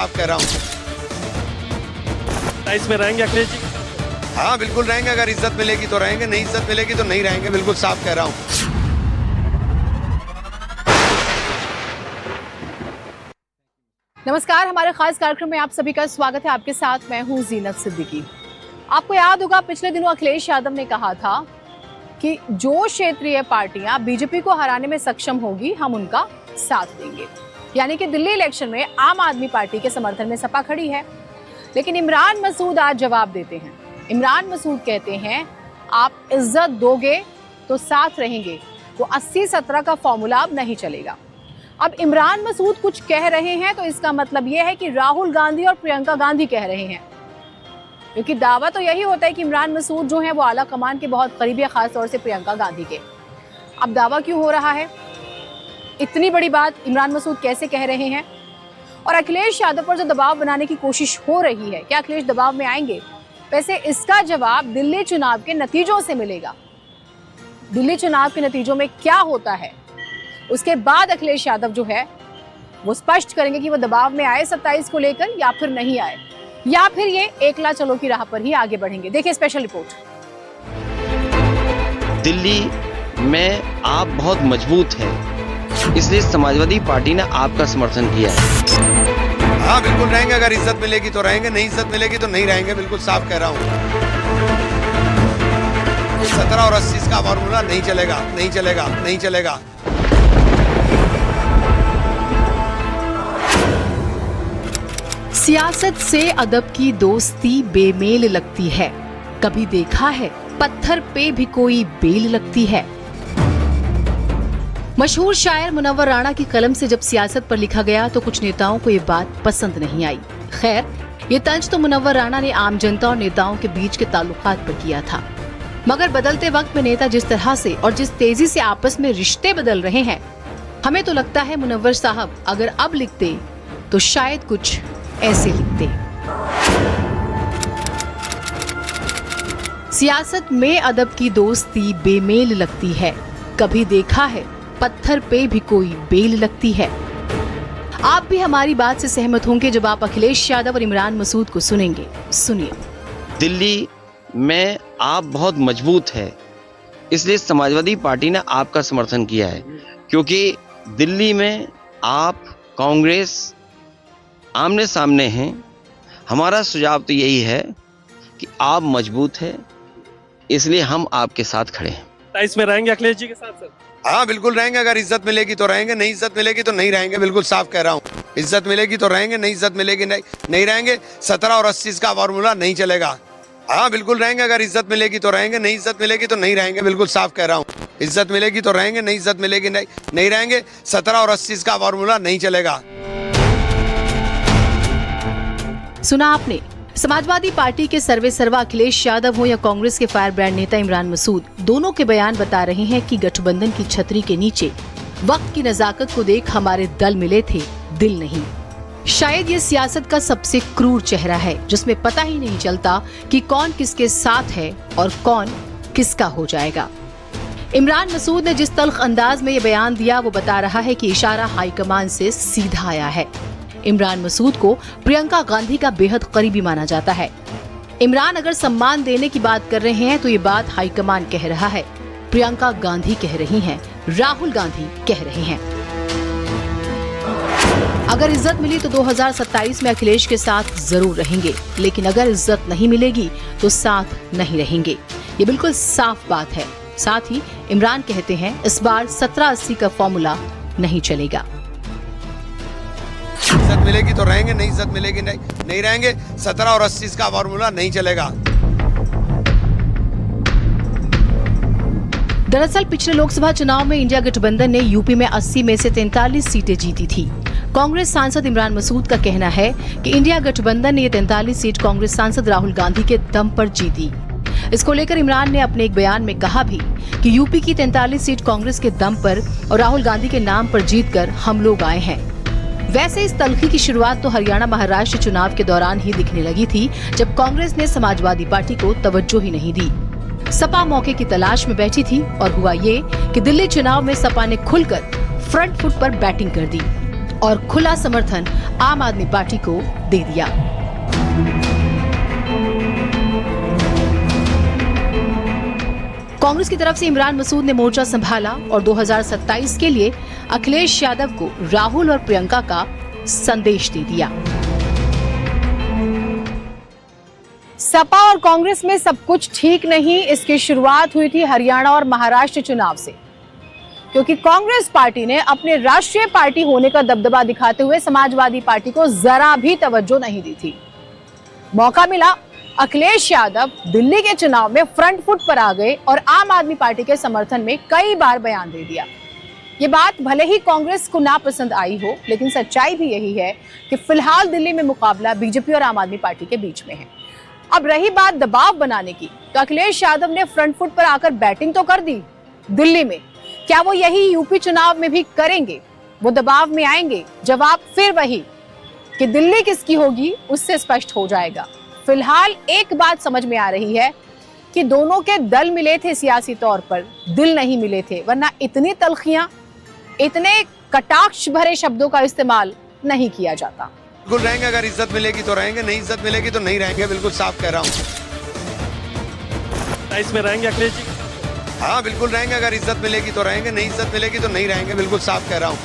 आप कह रहा हूँ। 27 में रहेंगे अखिलेश जी? हाँ बिल्कुल रहेंगे, अगर इज्जत मिलेगी तो रहेंगे, नहीं इज्जत मिलेगी तो नहीं रहेंगे, बिल्कुल साफ कह रहा हूँ। नमस्कार, हमारे खास कार्यक्रम में आप सभी का स्वागत है। आपके साथ मैं हूं जीनत सिद्दीकी। आपको याद होगा पिछले दिनों अखिलेश यादव ने कहा था कि जो क्षेत्रीय पार्टियां बीजेपी को हराने में सक्षम होगी हम उनका साथ देंगे। यानी कि दिल्ली इलेक्शन में आम आदमी पार्टी के समर्थन में सपा खड़ी है। लेकिन इमरान मसूद आज जवाब देते हैं। इमरान मसूद कहते हैं आप इज्जत दोगे तो साथ रहेंगे, वो 80-17 का फॉर्मूला अब नहीं चलेगा। अब इमरान मसूद कुछ कह रहे हैं तो इसका मतलब यह है कि राहुल गांधी और प्रियंका गांधी कह रहे हैं, क्योंकि दावा तो यही होता है कि इमरान मसूद जो है वो आला कमान के बहुत करीबी है, खास तौर से प्रियंका गांधी के। अब दावा क्यों हो रहा है, इतनी बड़ी बात इमरान मसूद कैसे कह रहे हैं, और अखिलेश यादव पर जो दबाव बनाने की कोशिश हो रही है, क्या अखिलेश दबाव में आएंगे? वैसे इसका जवाब दिल्ली चुनाव के नतीजों से मिलेगा। दिल्ली चुनाव के नतीजों में क्या होता है उसके बाद अखिलेश यादव जो है वो स्पष्ट करेंगे कि वो दबाव में आए 27 को लेकर या फिर नहीं आए, या फिर ये एकला चलो की राह पर ही आगे बढ़ेंगे। देखिए स्पेशल रिपोर्ट। दिल्ली में आप बहुत मजबूत हैं, इसलिए समाजवादी पार्टी ने आपका समर्थन किया है। हाँ बिल्कुल रहेंगे, अगर इज्जत मिलेगी तो रहेंगे, नहीं इज्जत मिलेगी तो नहीं रहेंगे, बिल्कुल साफ कह रहा हूँ। 17 और 80 का फॉर्मूला नहीं चलेगा, नहीं चलेगा, नहीं चलेगा। सियासत से अदब की दोस्ती बेमेल लगती है, कभी देखा है पत्थर पे भी कोई बेल लगती है। मशहूर शायर मुनव्वर राणा की कलम से जब सियासत पर लिखा गया तो कुछ नेताओं को ये बात पसंद नहीं आई। खैर, ये तंज तो मुनव्वर राणा ने आम जनता और नेताओं के बीच के ताल्लुकात पर किया था, मगर बदलते वक्त में नेता जिस तरह से और जिस तेजी से आपस में रिश्ते बदल रहे हैं, हमें तो लगता है मुनव्वर साहब अगर अब लिखते तो शायद कुछ ऐसे लिखते। सियासत में अदब की दोस्ती बेमेल लगती है, कभी देखा है पत्थर पे भी कोई बेल लगती है। आप भी हमारी बात से सहमत होंगे जब आप अखिलेश यादव और इमरान मसूद को सुनेंगे। सुनिए। दिल्ली में आप बहुत मजबूत है, इसलिए समाजवादी पार्टी ने आपका समर्थन किया है, क्योंकि दिल्ली में आप कांग्रेस आमने सामने हैं। हमारा सुझाव तो यही है कि आप मजबूत हैं, इसलिए हम आपके साथ खड़े हैं। 27 में रहेंगे अखिलेश जी के साथ सर? हाँ बिल्कुल रहेंगे, अगर इज्जत मिलेगी तो रहेंगे, नहीं इज्जत मिलेगी तो नहीं रहेंगे, बिल्कुल साफ कह रहा हूँ। इज्जत मिलेगी तो रहेंगे, नहीं इज्जत मिलेगी नहीं रहेंगे। 17 और 80 का फॉर्मूला नहीं चलेगा। हाँ बिल्कुल रहेंगे, अगर इज्जत मिलेगी तो रहेंगे, नहीं इज्जत मिलेगी तो नहीं रहेंगे, बिल्कुल साफ कह रहा हूँ। इज्जत मिलेगी तो रहेंगे, नहीं इज्जत मिलेगी नहीं रहेंगे। 17 और 80 का फॉर्मूला नहीं चलेगा। सुना आपने। समाजवादी पार्टी के सर्वे सर्वा अखिलेश यादव हो या कांग्रेस के फायर ब्रांड नेता इमरान मसूद, दोनों के बयान बता रहे हैं कि गठबंधन की छतरी के नीचे वक्त की नजाकत को देख हमारे दल मिले थे, दिल नहीं। शायद ये सियासत का सबसे क्रूर चेहरा है, जिसमें पता ही नहीं चलता कि कौन किसके साथ है और कौन किसका हो जाएगा। इमरान मसूद ने जिस तल्ख अंदाज में ये बयान दिया वो बता रहा है कि इशारा हाईकमान से सीधा आया है। इमरान मसूद को प्रियंका गांधी का बेहद करीबी माना जाता है। इमरान अगर सम्मान देने की बात कर रहे हैं तो ये बात हाईकमान कह रहा है, प्रियंका गांधी कह रही हैं, राहुल गांधी कह रहे हैं। अगर इज्जत मिली तो 2027 में अखिलेश के साथ जरूर रहेंगे, लेकिन अगर इज्जत नहीं मिलेगी तो साथ नहीं रहेंगे। ये बिल्कुल साफ बात है। साथ ही इमरान कहते हैं इस बार 17-80 का फॉर्मूला नहीं चलेगा। इज्जत मिलेगी तो रहेंगे, नहीं इज्जत मिलेगी नहीं रहेंगे। 17 और 80 का फॉर्मूला नहीं चलेगा। दरअसल पिछले लोकसभा चुनाव में इंडिया गठबंधन ने यूपी में 80 में से 43 सीटें जीती थी। कांग्रेस सांसद इमरान मसूद का कहना है कि इंडिया गठबंधन ने ये 43 सीट कांग्रेस सांसद राहुल गांधी के दम पर जीती। इसको लेकर इमरान ने अपने एक बयान में कहा भी कि यूपी की 43 सीट कांग्रेस के दम पर और राहुल गांधी के नाम पर जीतकर हम लोग आए हैं। वैसे इस तल्खी की शुरुआत तो हरियाणा महाराष्ट्र चुनाव के दौरान ही दिखने लगी थी, जब कांग्रेस ने समाजवादी पार्टी को तवज्जो ही नहीं दी। सपा मौके की तलाश में बैठी थी और हुआ ये कि दिल्ली चुनाव में सपा ने खुलकर फ्रंट फुट पर बैटिंग कर दी। और खुला समर्थन आम आदमी पार्टी को दे दिया। कांग्रेस की तरफ से इमरान मसूद ने मोर्चा संभाला और 2027 के लिए अखिलेश यादव को राहुल और प्रियंका का संदेश दे दिया। सपा और कांग्रेस में सब कुछ ठीक नहीं, इसकी शुरुआत हुई थी हरियाणा और महाराष्ट्र चुनाव से, क्योंकि कांग्रेस पार्टी ने अपने राष्ट्रीय पार्टी होने का दबदबा दिखाते हुए समाजवादी पार्टी को जरा भी तवज्जो नहीं दी थी। मौका मिला, अखिलेश यादव दिल्ली के चुनाव में फ्रंट फुट पर आ गए और आम आदमी पार्टी के समर्थन में कई बार बयान दे दिया। ये बात भले ही कांग्रेस को नापसंद आई हो, लेकिन सच्चाई भी यही है कि फिलहाल दिल्ली में मुकाबला बीजेपी और आम आदमी पार्टी के बीच में है। अब रही बात दबाव बनाने की, तो अखिलेश यादव ने फ्रंट फुट पर आकर बैटिंग तो कर दी दिल्ली में, क्या वो यही यूपी चुनाव में भी करेंगे? वो दबाव में आएंगे? जवाब फिर वही कि दिल्ली किसकी होगी उससे स्पष्ट हो जाएगा। फिलहाल एक बात समझ में आ रही है कि दोनों के दल मिले थे सियासी तौर पर, दिल नहीं मिले थे, वरना इतनी तलखियां, इतने कटाक्ष भरे शब्दों का इस्तेमाल नहीं किया जाता। बिल्कुल रहेंगे, अगर इज्जत मिलेगी तो रहेंगे, नहीं इज्जत मिलेगी तो नहीं रहेंगे, बिल्कुल साफ कह रहा हूँ। 27 में रहेंगे अखिलेश जी के साथ? हाँ बिल्कुल रहेंगे, अगर इज्जत मिलेगी तो रहेंगे, नहीं इज्जत मिलेगी तो नहीं रहेंगे, बिल्कुल साफ कह रहा हूँ।